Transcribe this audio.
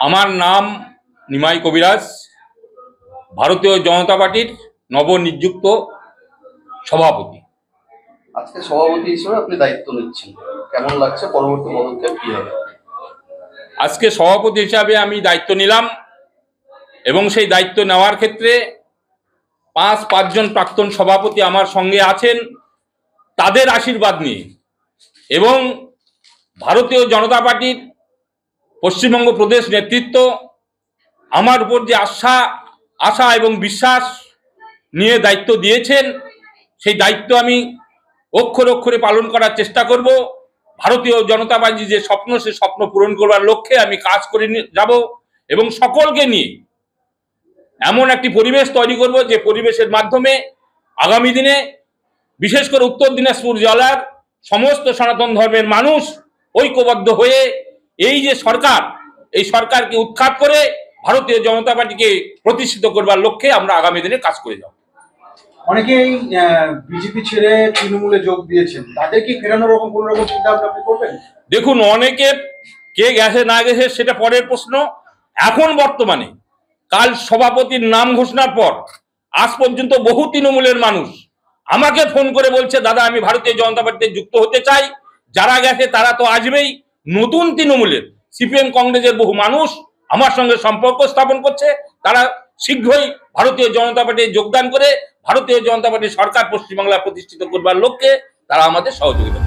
আমার নাম নিমাই কবিরাজ, ভারতীয় জনতা পার্টির নবনিযুক্ত সভাপতি। আজকে সভাপতি হিসেবে আপনি দায়িত্ব নিচ্ছেন, কেমন লাগছে? পরবর্তী পদক্ষেপ কি হবে? আজকে সভাপতি হিসাবে আমি দায়িত্ব নিলাম এবং সেই দায়িত্ব নেওয়ার ক্ষেত্রে পাঁচজন প্রাক্তন সভাপতি আমার সঙ্গে আছেন, তাদের আশীর্বাদ নিয়ে এবং ভারতীয় জনতা পার্টির পশ্চিমবঙ্গ প্রদেশ নেতৃত্ব আমার উপর যে আশা এবং বিশ্বাস নিয়ে দায়িত্ব দিয়েছেন, সেই দায়িত্ব আমি অক্ষরে অক্ষরে পালন করার চেষ্টা করব। ভারতীয় জনতা পার্টি যে স্বপ্ন, সে স্বপ্ন পূরণ করবার লক্ষ্যে আমি কাজ করে যাব এবং সকলকে নিয়ে এমন একটি পরিবেশ তৈরি করব যে পরিবেশের মাধ্যমে আগামী দিনে বিশেষ করে উত্তর দিনাজপুর জেলার সমস্ত সনাতন ধর্মের মানুষ ঐক্যবদ্ধ হয়ে এই যে সরকার, এই সরকারকে উৎখাত করে ভারতীয় জনতা পার্টিকে প্রতিষ্ঠিত করবার লক্ষ্যে আমরা আগামী দিনে কাজ করে যাব। অনেকেই বিজেপি ছেড়ে তৃণমূলে যোগ দিয়েছেন, তাদেরকে ফেরানোর রকম কোন রকম চিন্তা আপনি করবেন? দেখুন, অনেকে কে গেছে না গেছে সেটা পরের প্রশ্ন। এখন বর্তমানে কাল সভাপতির নাম ঘোষণার পর আজ পর্যন্ত বহু তৃণমূলের মানুষ আমাকে ফোন করে বলছে, দাদা আমি ভারতীয় জনতা পার্টিতে যুক্ত হতে চাই। যারা গেছে তারা তো আসবেই, নতুন তৃণমূলের সিপিএম কংগ্রেসের বহু মানুষ আমার সঙ্গে সম্পর্ক স্থাপন করছে। তারা শীঘ্রই ভারতীয় জনতা পার্টি যোগদান করে ভারতীয় জনতা পার্টির সরকার পশ্চিমবাংলা প্রতিষ্ঠিত করবার লক্ষ্যে তারা আমাদের সহযোগিতা